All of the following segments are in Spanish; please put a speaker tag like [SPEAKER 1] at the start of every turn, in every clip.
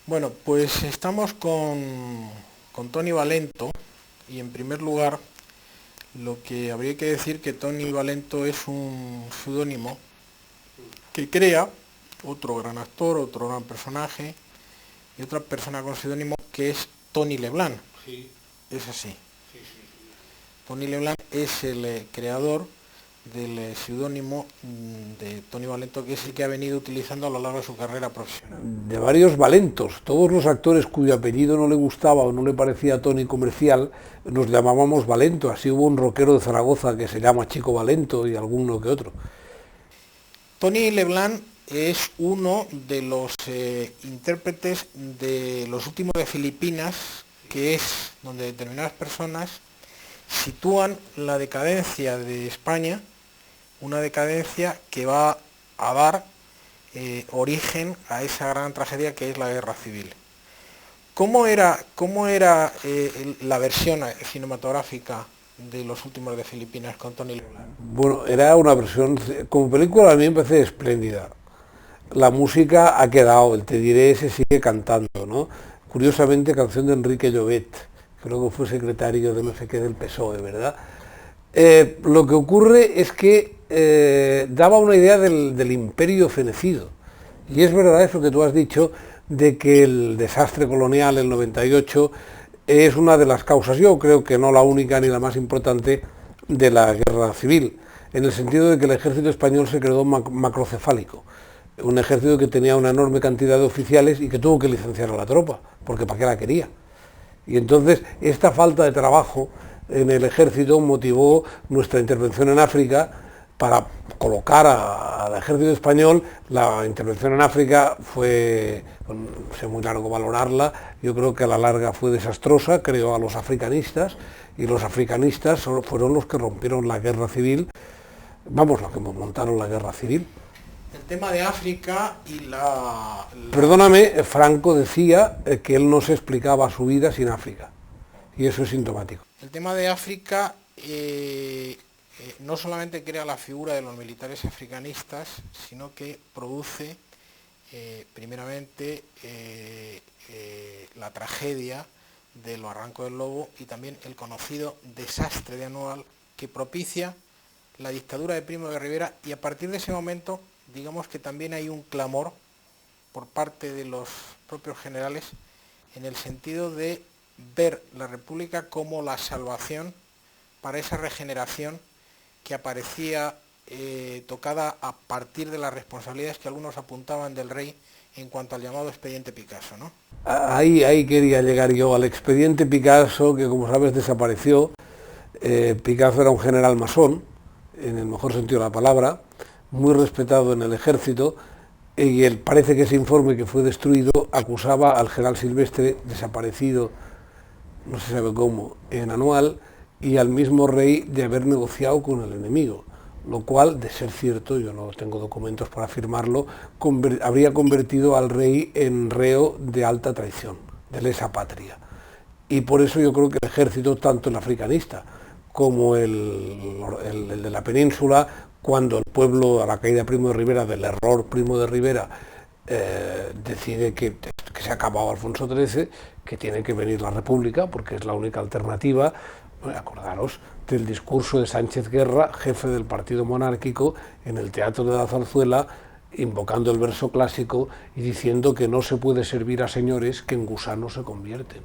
[SPEAKER 1] Bueno, pues estamos con Toni Valento y en primer lugar lo que habría que decir que Toni Valento es un seudónimo que crea otro gran actor, otro gran personaje y otra persona con seudónimo que es Tony Leblanc.
[SPEAKER 2] Sí,
[SPEAKER 1] Es así.
[SPEAKER 2] sí, sí, sí.
[SPEAKER 1] Tony Leblanc es el creador del seudónimo de Toni Valento, que es el que ha venido utilizando a lo largo de su carrera profesional.
[SPEAKER 3] De varios Valentos. Todos los actores cuyo apellido no le gustaba o no le parecía a Tony comercial, nos llamábamos Valento. Así hubo un rockero de Zaragoza que se llama Chico Valento y alguno que otro.
[SPEAKER 1] Tony Leblanc es uno de los intérpretes de Los últimos de Filipinas, que es donde determinadas personas sitúan la decadencia de España, una decadencia que va a dar origen a esa gran tragedia que es la guerra civil. ¿Cómo era la versión cinematográfica de Los últimos de Filipinas con Tony Leblanc?
[SPEAKER 3] Bueno, era una versión, como película a mí me parece espléndida. La música ha quedado, el Te diré se sigue cantando, ¿no? Curiosamente, canción de Enrique Llobet, creo que fue secretario de no sé qué del PSOE, ¿verdad? Lo que ocurre es que daba una idea del imperio fenecido. Y es verdad eso que tú has dicho, de que el desastre colonial, el 98, es una de las causas, yo creo que no la única ni la más importante, de la guerra civil, en el sentido de que el ejército español se quedó macrocefálico. Un ejército que tenía una enorme cantidad de oficiales y que tuvo que licenciar a la tropa, porque ¿para qué la quería? Y entonces esta falta de trabajo en el ejército motivó nuestra intervención en África para colocar al ejército español. La intervención en África fue, no sé muy largo valorarla, yo creo que a la larga fue desastrosa, creó a los africanistas, y los africanistas fueron los que rompieron la guerra civil, vamos, los que montaron la guerra civil.
[SPEAKER 1] El tema de África y
[SPEAKER 3] Perdóname, Franco decía que él no se explicaba su vida sin África, y eso es sintomático.
[SPEAKER 1] El tema de África no solamente crea la figura de los militares africanistas, sino que produce primeramente la tragedia de los Barranco del Lobo y también el conocido desastre de Anual que propicia la dictadura de Primo de Rivera, y a partir de ese momento digamos que también hay un clamor por parte de los propios generales en el sentido de ver la República como la salvación para esa regeneración que aparecía tocada a partir de las responsabilidades que algunos apuntaban del rey en cuanto al llamado expediente Picasso, ¿no?
[SPEAKER 3] Ahí quería llegar yo, al expediente Picasso, que como sabes desapareció. Picasso era un general masón, en el mejor sentido de la palabra, muy respetado en el ejército, y parece que ese informe que fue destruido acusaba al general Silvestre, desaparecido, no se sabe cómo, en Anual, y al mismo rey de haber negociado con el enemigo, lo cual, de ser cierto, yo no tengo documentos para afirmarlo, habría convertido al rey en reo de alta traición, de lesa patria. Y por eso yo creo que el ejército, tanto el africanista como el de la península, cuando el pueblo, a la caída de Primo de Rivera, del error Primo de Rivera, decide que se ha acabado Alfonso XIII, que tiene que venir la República, porque es la única alternativa. Bueno, acordaros del discurso de Sánchez Guerra, jefe del partido monárquico, en el Teatro de la Zarzuela, invocando el verso clásico y diciendo que no se puede servir a señores que en gusanos se convierten.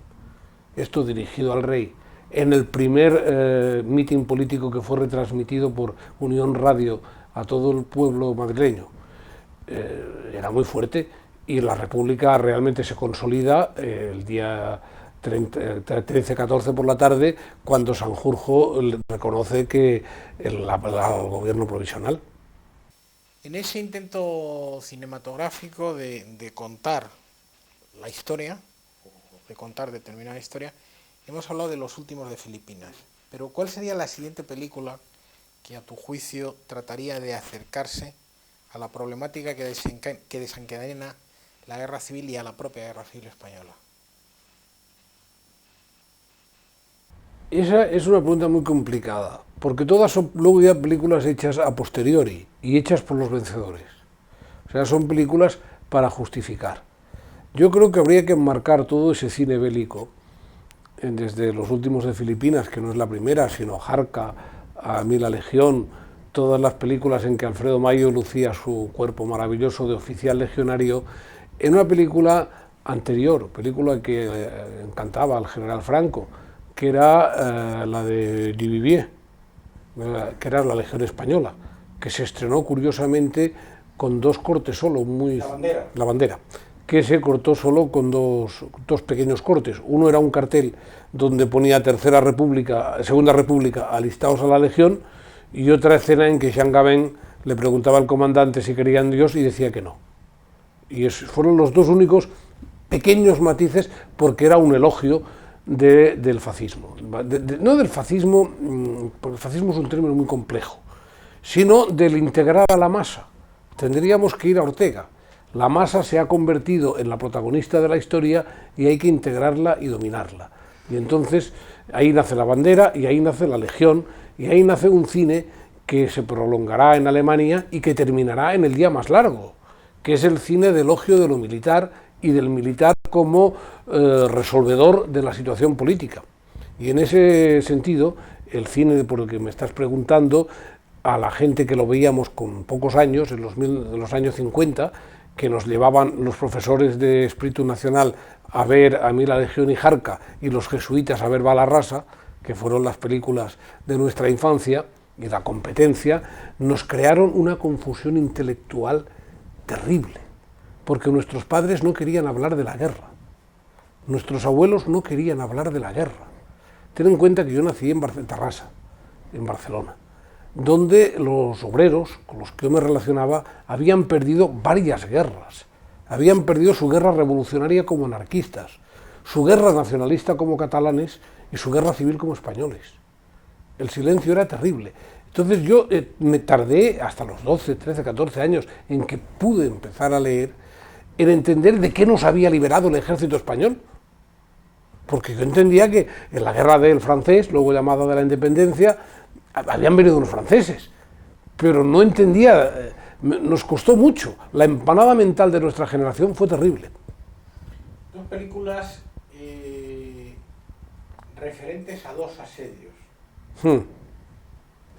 [SPEAKER 3] Esto dirigido al rey. En el primer mitin político que fue retransmitido por Unión Radio a todo el pueblo madrileño, era muy fuerte, y la República realmente se consolida el día 13-14 por la tarde, cuando Sanjurjo reconoce que el gobierno provisional.
[SPEAKER 1] En ese intento cinematográfico de contar la historia, de contar determinada historia, hemos hablado de Los últimos de Filipinas, pero ¿cuál sería la siguiente película que a tu juicio trataría de acercarse a la problemática que desencadena la guerra civil y a la propia guerra civil española?
[SPEAKER 3] Esa es una pregunta muy complicada, porque todas son luego ya películas hechas a posteriori y hechas por los vencedores. O sea, son películas para justificar. Yo creo que habría que enmarcar todo ese cine bélico, desde los últimos de Filipinas, que no es la primera, sino Jarca, A mí la Legión, todas las películas en que Alfredo Mayo lucía su cuerpo maravilloso de oficial legionario, en una película anterior, película que encantaba al general Franco, que era la de Duvivier, que era La Legión Española, que se estrenó curiosamente con dos cortes solo, La Bandera, que se cortó solo con dos pequeños cortes. Uno era un cartel donde ponía Segunda República, alistados a la Legión, y otra escena en que Jean Gabin le preguntaba al comandante si creía en Dios y decía que no. Y fueron los dos únicos pequeños matices, porque era un elogio del fascismo. No del fascismo, porque el fascismo es un término muy complejo, sino del integrar a la masa. Tendríamos que ir a Ortega. La masa se ha convertido en la protagonista de la historia y hay que integrarla y dominarla. Y entonces ahí nace La Bandera y ahí nace La Legión y ahí nace un cine que se prolongará en Alemania y que terminará en El día más largo, que es el cine de elogio de lo militar y del militar como resolvedor de la situación política. Y en ese sentido, el cine por el que me estás preguntando, a la gente que lo veíamos con pocos años, en los años 50, que nos llevaban los profesores de espíritu nacional a ver A mí la Legión y Jarca, y los jesuitas a ver Balarrasa, que fueron las películas de nuestra infancia, y La Competencia, nos crearon una confusión intelectual terrible, porque nuestros padres no querían hablar de la guerra, nuestros abuelos no querían hablar de la guerra. Ten en cuenta que yo nací en Tarrasa, en Barcelona, donde los obreros con los que yo me relacionaba habían perdido varias guerras. Habían perdido su guerra revolucionaria como anarquistas, su guerra nacionalista como catalanes y su guerra civil como españoles. El silencio era terrible. Entonces yo me tardé hasta los 12, 13, 14 años en que pude empezar a leer, en entender de qué nos había liberado el ejército español. Porque yo entendía que en la guerra del francés, luego llamada de la independencia, habían venido los franceses, pero no entendía, nos costó mucho. La empanada mental de nuestra generación fue terrible.
[SPEAKER 1] Dos películas referentes a dos asedios de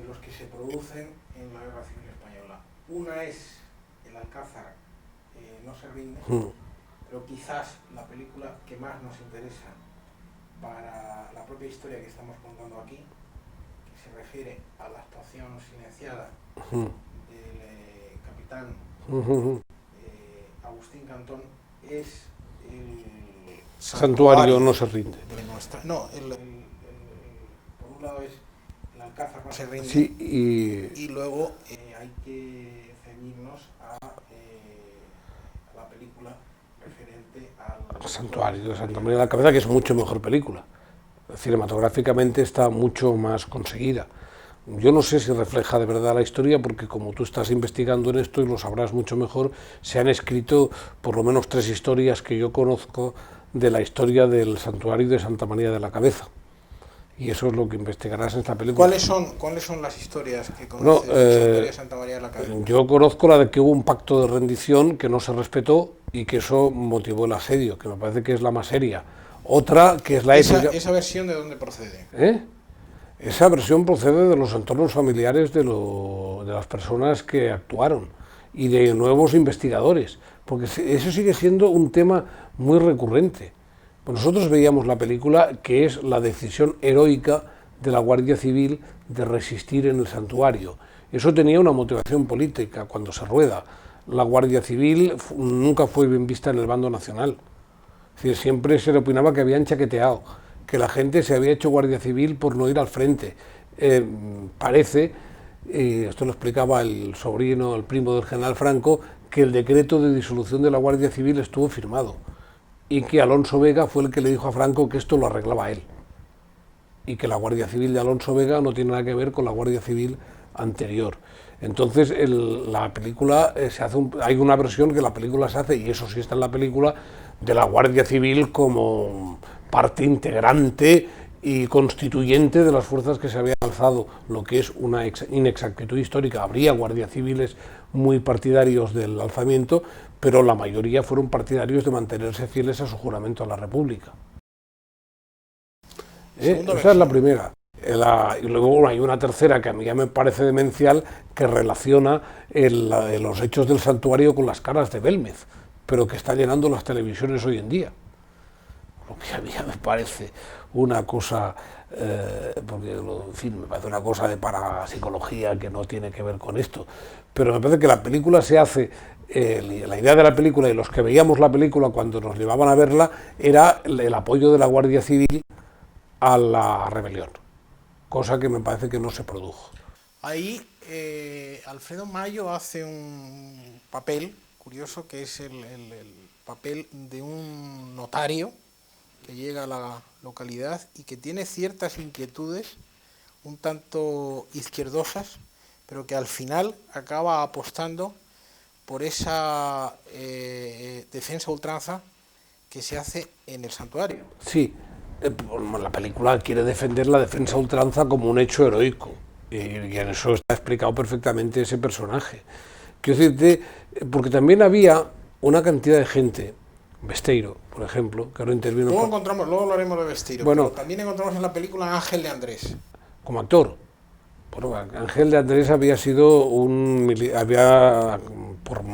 [SPEAKER 1] los que se producen en la Guerra Civil Española. Una es El Alcázar no se rinde, pero quizás la película que más nos interesa para la propia historia que estamos contando aquí, que se refiere a la actuación silenciada del capitán Agustín Cantón, es el
[SPEAKER 3] Santuario no se rinde.
[SPEAKER 1] No, por un lado es El Alcázar no se rinde,
[SPEAKER 3] sí,
[SPEAKER 1] y luego hay que ceñirnos a la película referente al
[SPEAKER 3] Santuario de Santa María de la Cabeza, que es mucho mejor película. Cinematográficamente está mucho más conseguida. Yo no sé si refleja de verdad la historia, porque como tú estás investigando en esto y lo sabrás mucho mejor, se han escrito por lo menos 3 historias que yo conozco de la historia del Santuario de Santa María de la Cabeza. Y eso es lo que investigarás en esta película.
[SPEAKER 1] ¿Cuáles son las historias que conoces del Santuario de Santa María de la Cabeza?
[SPEAKER 3] Yo conozco la de que hubo un pacto de rendición que no se respetó y que eso motivó el asedio, que me parece que es la más seria. Otra, que es la épica...
[SPEAKER 1] ¿Esa versión de dónde procede?
[SPEAKER 3] Esa versión procede de los entornos familiares de las personas que actuaron y de nuevos investigadores, porque eso sigue siendo un tema muy recurrente. Pues nosotros veíamos la película, que es la decisión heroica de la Guardia Civil de resistir en el santuario. Eso tenía una motivación política cuando se rueda. La Guardia Civil nunca fue bien vista en el bando nacional. Es decir, siempre se le opinaba que habían chaqueteado, que la gente se había hecho Guardia Civil por no ir al frente. Parece, esto lo explicaba el sobrino, el primo del general Franco, que el decreto de disolución de la Guardia Civil estuvo firmado y que Alonso Vega fue el que le dijo a Franco que esto lo arreglaba él, y que la Guardia Civil de Alonso Vega no tiene nada que ver con la Guardia Civil anterior. Entonces la película hay una versión que la película se hace, y eso sí está en la película, de la Guardia Civil como parte integrante y constituyente de las fuerzas que se habían alzado, lo que es una inexactitud histórica. Habría guardias civiles muy partidarios del alzamiento, pero la mayoría fueron partidarios de mantenerse fieles a su juramento a la República. Esa es la primera. Y luego hay una tercera que a mí ya me parece demencial, que relaciona los hechos del santuario con las caras de Belmez, pero que está llenando las televisiones hoy en día. Lo que a mí ya me parece una cosa, porque en fin, me parece una cosa de parapsicología que no tiene que ver con esto, pero me parece que la película se hace, la idea de la película y los que veíamos la película cuando nos llevaban a verla, era el apoyo de la Guardia Civil a la rebelión, cosa que me parece que no se produjo.
[SPEAKER 1] Ahí Alfredo Mayo hace un papel curioso, que es el papel de un notario que llega a la localidad y que tiene ciertas inquietudes un tanto izquierdosas, pero que al final acaba apostando por esa defensa a ultranza que se hace en el santuario.
[SPEAKER 3] Sí, la película quiere defender la defensa a ultranza como un hecho heroico, y en eso está explicado perfectamente ese personaje. Quiero decirte, porque también había una cantidad de gente, Besteiro, por ejemplo, que ahora intervino...
[SPEAKER 1] Luego hablaremos de Besteiro,
[SPEAKER 3] bueno,
[SPEAKER 1] pero también encontramos en la película a Ángel de Andrés.
[SPEAKER 3] Como actor. Bueno, Ángel de Andrés había sido por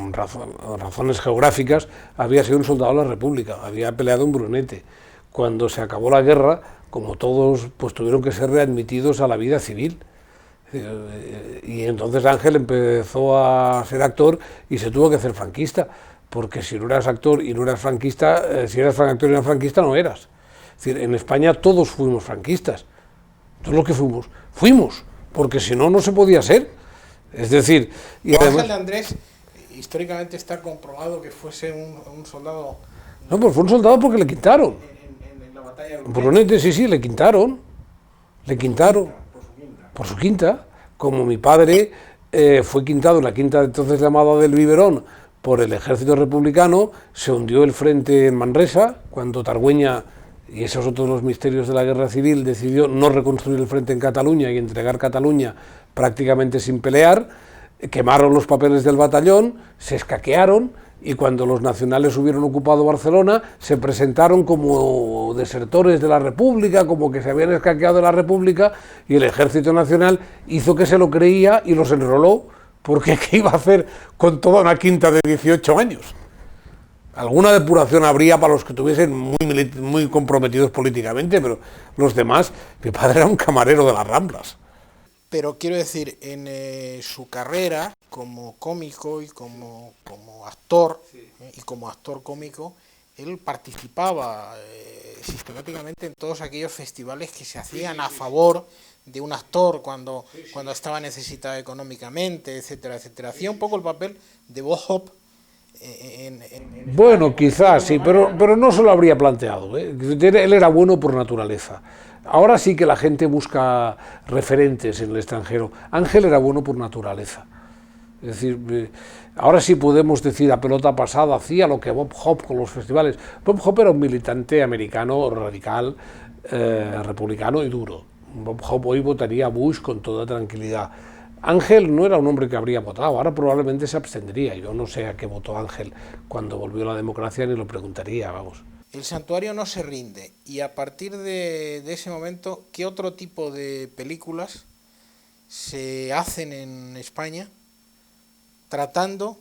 [SPEAKER 3] razones geográficas, había sido un soldado de la República, había peleado en Brunete. Cuando se acabó la guerra, como todos, pues tuvieron que ser readmitidos a la vida civil. Y entonces Ángel empezó a ser actor y se tuvo que hacer franquista, porque si no eras actor y no eras franquista, si eras actor y no eras franquista, no eras. Es decir, en España todos fuimos franquistas, todos los que fuimos, porque si no, no se podía ser. Es decir...
[SPEAKER 1] Y además, Ángel de Andrés, históricamente está comprobado que fuese un soldado...
[SPEAKER 3] No, pues fue un soldado porque le quintaron.
[SPEAKER 1] En la batalla de
[SPEAKER 3] Brunete, sí, le quintaron. Por su quinta, como mi padre fue quintado en la quinta entonces llamada del Biberón por el ejército republicano, se hundió el frente en Manresa, cuando Targüeña, y esos son todos los misterios de la guerra civil, decidió no reconstruir el frente en Cataluña y entregar Cataluña prácticamente sin pelear, quemaron los papeles del batallón, se escaquearon, y cuando los nacionales hubieron ocupado Barcelona, se presentaron como desertores de la República, como que se habían escaqueado de la República, y el Ejército Nacional hizo que se lo creía y los enroló, porque ¿qué iba a hacer con toda una quinta de 18 años? Alguna depuración habría para los que estuviesen muy comprometidos políticamente, pero los demás, mi padre era un camarero de las Ramblas.
[SPEAKER 1] Pero quiero decir, en su carrera como cómico y como actor, y como actor cómico, él participaba sistemáticamente en todos aquellos festivales que se hacían a favor de un actor cuando estaba necesitado económicamente, etcétera, etcétera. Hacía un poco el papel de Bob Hope.
[SPEAKER 3] Bueno, quizás sí, pero no se lo habría planteado, ¿eh? Él era bueno por naturaleza. Ahora sí que la gente busca referentes en el extranjero. Ángel era bueno por naturaleza. Es decir, ahora sí podemos decir a pelota pasada, hacía lo que Bob Hope con los festivales. Bob Hope era un militante americano radical, republicano y duro. Bob Hope hoy votaría a Bush con toda tranquilidad. Ángel no era un hombre que habría votado, ahora probablemente se abstendría. Yo no sé a qué votó Ángel cuando volvió la democracia, ni lo preguntaría, vamos.
[SPEAKER 1] El santuario no se rinde, y a partir de ese momento, ¿qué otro tipo de películas se hacen en España tratando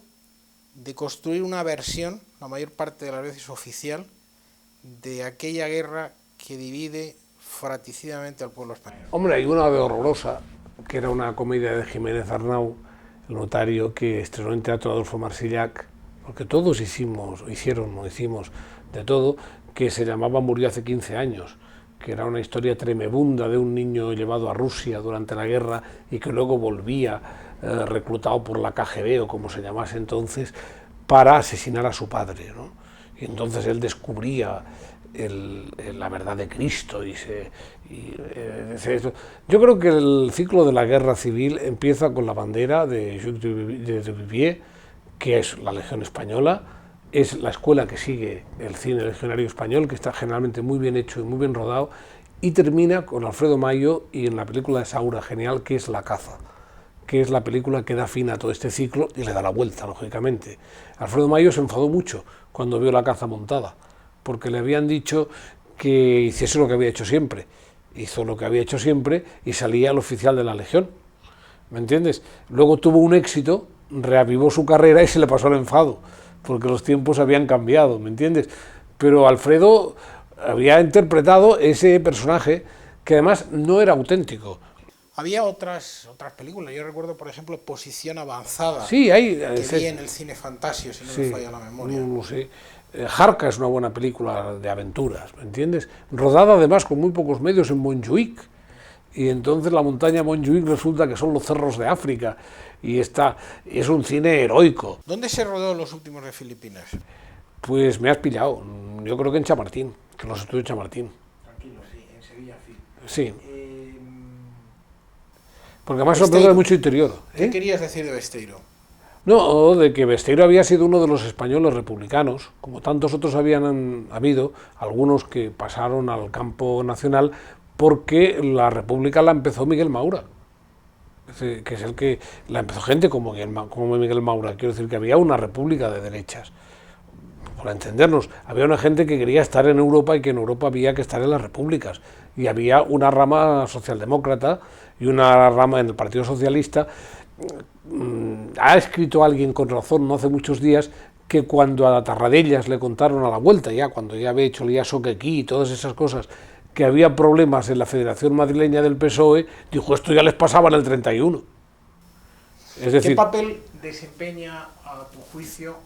[SPEAKER 1] de construir una versión, la mayor parte de las veces oficial, de aquella guerra que divide fratricidamente al pueblo español?
[SPEAKER 3] Hombre, hay una de horrorosa, que era una comedia de Jiménez Arnau, el notario, que estrenó en Teatro Adolfo Marsillac, porque todos hicimos de todo, que se llamaba Murió hace 15 años, que era una historia tremebunda de un niño llevado a Rusia durante la guerra y que luego volvía reclutado por la KGB o como se llamase entonces, para asesinar a su padre, ¿no? Y entonces él descubría la verdad de Cristo yo creo que el ciclo de la guerra civil empieza con la bandera de Jules de Duvivier, que es la Legión Española, es la escuela que sigue el cine legionario español, que está generalmente muy bien hecho y muy bien rodado, y termina con Alfredo Mayo y en la película de Saura genial, que es La caza, que es la película que da fin a todo este ciclo y le da la vuelta, lógicamente. Alfredo Mayo se enfadó mucho cuando vio La caza montada, porque le habían dicho que hiciese lo que había hecho siempre. Hizo lo que había hecho siempre y salía el oficial de la Legión, ¿me entiendes? Luego tuvo un éxito, reavivó su carrera y se le pasó el enfado, porque los tiempos habían cambiado, ¿me entiendes? Pero Alfredo había interpretado ese personaje que además no era auténtico.
[SPEAKER 1] Había otras películas, yo recuerdo por ejemplo Posición Avanzada,
[SPEAKER 3] Sí, hay,
[SPEAKER 1] que vi en el Cine Fantasio, si no me falla la memoria.
[SPEAKER 3] No sé. Jarca es una buena película de aventuras, ¿me entiendes? Rodada además con muy pocos medios en Montjuïc, y entonces la montaña Montjuïc resulta que son los cerros de África, y es un cine heroico.
[SPEAKER 1] ¿Dónde se rodó Los últimos de Filipinas?
[SPEAKER 3] Pues me has pillado, yo creo que en Chamartín, que los estudios Chamartín.
[SPEAKER 1] Tranquilo, sí, en Sevilla,
[SPEAKER 3] sí. Porque además es una película de mucho interior.
[SPEAKER 1] ¿Qué querías decir de Besteiro?
[SPEAKER 3] No, de que Besteiro había sido uno de los españoles republicanos, como tantos otros habían habido, algunos que pasaron al campo nacional, porque la república la empezó Miguel Maura, que es el que la empezó gente como Miguel Maura. Quiero decir que había una república de derechas, para entendernos, había una gente que quería estar en Europa y que en Europa había que estar en las repúblicas, y había una rama socialdemócrata y una rama en el Partido Socialista. Ha escrito alguien con razón no hace muchos días que cuando a Tarradellas le contaron a la vuelta, ya cuando ya había hecho el Iasoque aquí y todas esas cosas, que había problemas en la Federación Madrileña del PSOE, dijo, esto ya les pasaba en el 31. Es decir,
[SPEAKER 1] ¿qué papel desempeña a tu juicio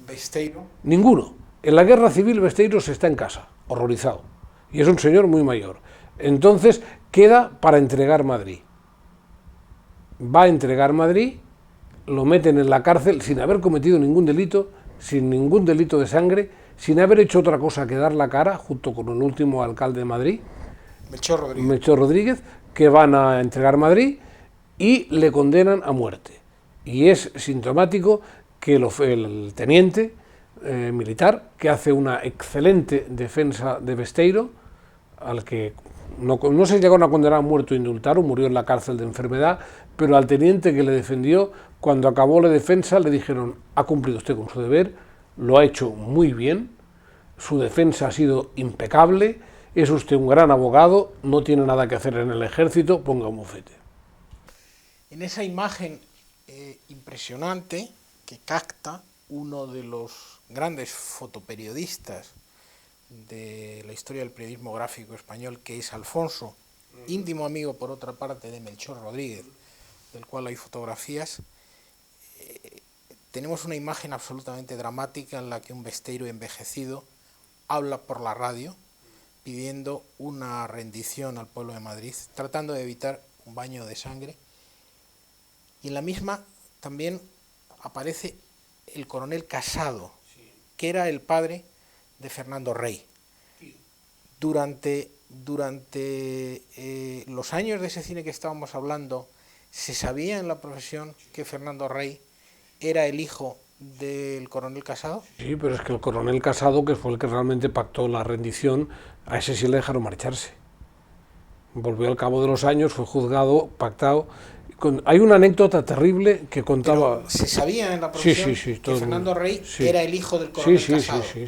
[SPEAKER 1] Besteiro?
[SPEAKER 3] Ninguno. En la guerra civil Besteiro se está en casa, horrorizado, y es un señor muy mayor. Entonces queda para entregar Madrid. Va a entregar Madrid, lo meten en la cárcel sin haber cometido ningún delito, sin ningún delito de sangre, sin haber hecho otra cosa que dar la cara, junto con el último alcalde de Madrid, Melchor Rodríguez, que van a entregar Madrid y le condenan a muerte. Y es sintomático que el teniente militar, que hace una excelente defensa de Besteiro, al que no se llegaron a condenar a muerto o indultar, o murió en la cárcel de enfermedad, pero al teniente que le defendió, cuando acabó la defensa, le dijeron, ha cumplido usted con su deber, lo ha hecho muy bien, su defensa ha sido impecable, es usted un gran abogado, no tiene nada que hacer en el ejército, ponga un bufete.
[SPEAKER 1] En esa imagen impresionante que capta uno de los grandes fotoperiodistas de la historia del periodismo gráfico español, que es Alfonso, íntimo amigo por otra parte de Melchor Rodríguez, del cual hay fotografías, tenemos una imagen absolutamente dramática en la que un Besteiro envejecido habla por la radio pidiendo una rendición al pueblo de Madrid, tratando de evitar un baño de sangre, y en la misma también aparece el coronel Casado, que era el padre de Fernando Rey. Durante los años de ese cine que estábamos hablando, ¿se sabía en la profesión que Fernando Rey era el hijo del coronel Casado?
[SPEAKER 3] Sí, pero es que el coronel Casado, que fue el que realmente pactó la rendición, a ese sí le dejaron marcharse. Volvió al cabo de los años, fue juzgado, pactado. Hay una anécdota terrible que contaba...
[SPEAKER 1] Pero ¿se sabía en la profesión que Fernando Rey era el hijo del coronel Casado?
[SPEAKER 3] Sí.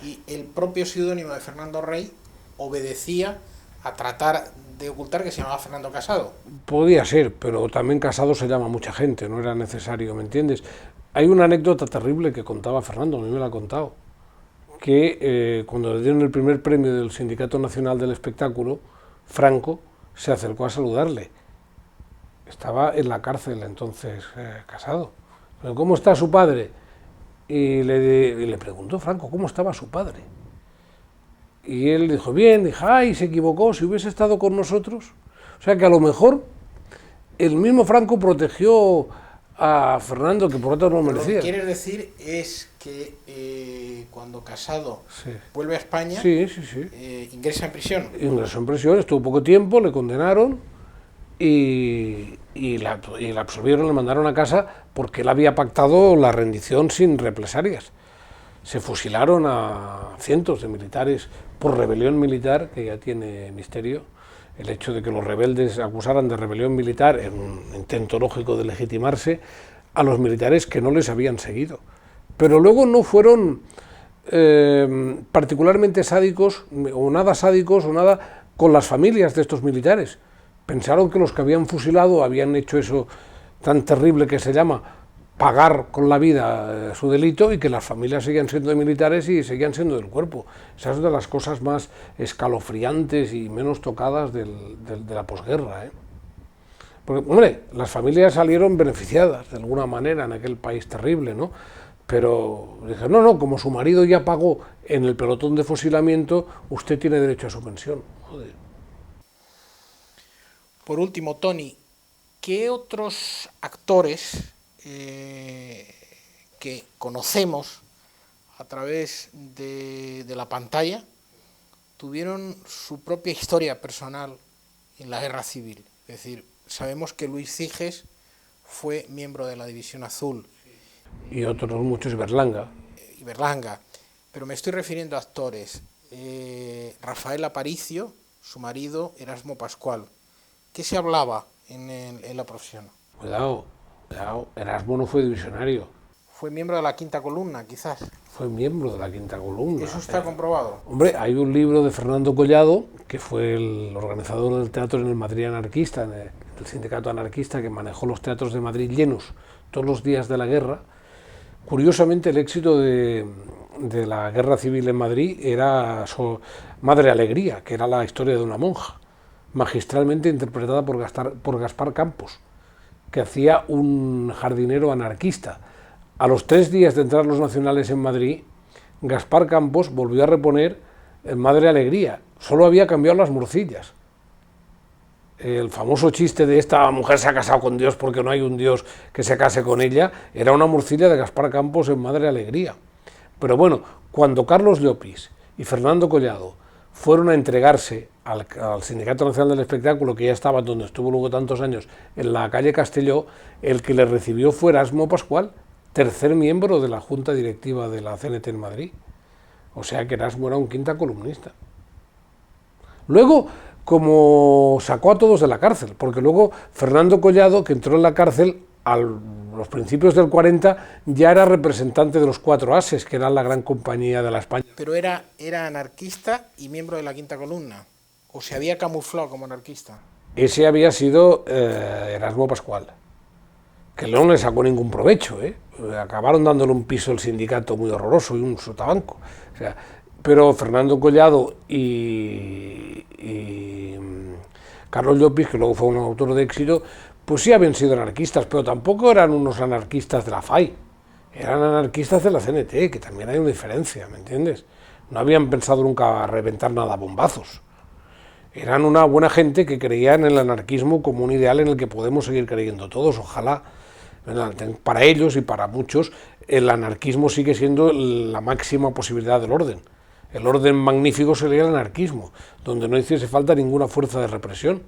[SPEAKER 1] Y el propio seudónimo de Fernando Rey obedecía a tratar de ocultar que se llamaba Fernando Casado.
[SPEAKER 3] Podía ser, pero también Casado se llama mucha gente, no era necesario, ¿me entiendes? Hay una anécdota terrible que contaba Fernando, a mí me la ha contado, que cuando le dieron el primer premio del Sindicato Nacional del Espectáculo, Franco se acercó a saludarle. Estaba en la cárcel entonces Casado. ¿Cómo está su padre? Y le preguntó Franco, ¿cómo estaba su padre? Y él dijo, bien, dijo, ay, se equivocó, si hubiese estado con nosotros. O sea que a lo mejor el mismo Franco protegió a Fernando, que por otro no lo merecía.
[SPEAKER 1] Lo que quieres decir es que cuando Casado vuelve a España, ingresa en prisión.
[SPEAKER 3] Ingresó en prisión, estuvo poco tiempo, le condenaron y la absolvieron, le mandaron a casa porque él había pactado la rendición sin represalias. Se fusilaron a cientos de militares por rebelión militar, que ya tiene misterio, el hecho de que los rebeldes acusaran de rebelión militar en un intento lógico de legitimarse a los militares que no les habían seguido. Pero luego no fueron particularmente sádicos o nada con las familias de estos militares. Pensaron que los que habían fusilado habían hecho eso tan terrible que se llama pagar con la vida su delito, y que las familias seguían siendo de militares y seguían siendo del cuerpo. Esa es una de las cosas más escalofriantes y menos tocadas de la posguerra, ¿eh? Porque, hombre, las familias salieron beneficiadas de alguna manera en aquel país terrible, ¿no? Pero dije, no, como su marido ya pagó en el pelotón de fusilamiento, usted tiene derecho a su pensión. Joder.
[SPEAKER 1] Por último, Tony, ¿qué otros actores que conocemos a través de la pantalla tuvieron su propia historia personal en la Guerra Civil? Es decir, sabemos que Luis Ciges fue miembro de la División Azul.
[SPEAKER 3] Y otros muchos, Berlanga.
[SPEAKER 1] Pero me estoy refiriendo a actores. Rafael Aparicio, su marido, Erasmo Pascual. ¿Qué se hablaba en la profesión?
[SPEAKER 3] Cuidado, Erasmo no fue divisionario.
[SPEAKER 1] Fue miembro de la Quinta Columna, quizás.
[SPEAKER 3] Fue miembro de la Quinta Columna.
[SPEAKER 1] ¿Eso está comprobado?
[SPEAKER 3] Hombre, hay un libro de Fernando Collado, que fue el organizador del teatro en el Madrid anarquista, en el sindicato anarquista, que manejó los teatros de Madrid llenos todos los días de la guerra. Curiosamente, el éxito de la Guerra Civil en Madrid era Madre Alegría, que era la historia de una monja, magistralmente interpretada por Gaspar Campos, que hacía un jardinero anarquista. A los 3 días de entrar los nacionales en Madrid, Gaspar Campos volvió a reponer Madre Alegría, solo había cambiado las morcillas. El famoso chiste de esta mujer se ha casado con Dios porque no hay un Dios que se case con ella, era una morcilla de Gaspar Campos en Madre Alegría. Pero bueno, cuando Carlos Llopis y Fernando Collado fueron a entregarse al Sindicato Nacional del Espectáculo, que ya estaba donde estuvo luego tantos años, en la calle Castelló, el que le recibió fue Erasmo Pascual, tercer miembro de la Junta Directiva de la CNT en Madrid. O sea que Erasmo era un quinta columnista. Luego, como sacó a todos de la cárcel, porque luego Fernando Collado, que entró en la cárcel a los principios del 40, ya era representante de los Cuatro Ases, que era la gran compañía de la España.
[SPEAKER 1] Pero era anarquista y miembro de la Quinta Columna, o se había camuflado como anarquista.
[SPEAKER 3] Ese había sido Erasmo Pascual, que no le sacó ningún provecho, ¿eh? Acabaron dándole un piso al sindicato muy horroroso y un sotabanco. O sea, pero Fernando Collado y Carlos Llopis, que luego fue un autor de éxito, pues sí habían sido anarquistas, pero tampoco eran unos anarquistas de la FAI, eran anarquistas de la CNT, que también hay una diferencia, ¿me entiendes? No habían pensado nunca a reventar nada a bombazos. Eran una buena gente que creía en el anarquismo como un ideal en el que podemos seguir creyendo todos, ojalá. Para ellos y para muchos, el anarquismo sigue siendo la máxima posibilidad del orden. El orden magnífico sería el anarquismo, donde no hiciese falta ninguna fuerza de represión.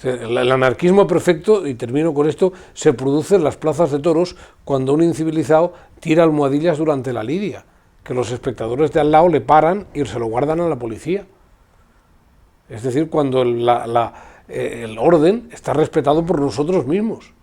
[SPEAKER 3] El anarquismo perfecto, y termino con esto, se produce en las plazas de toros cuando un incivilizado tira almohadillas durante la lidia, que los espectadores de al lado le paran y se lo guardan a la policía. Es decir, cuando el orden está respetado por nosotros mismos.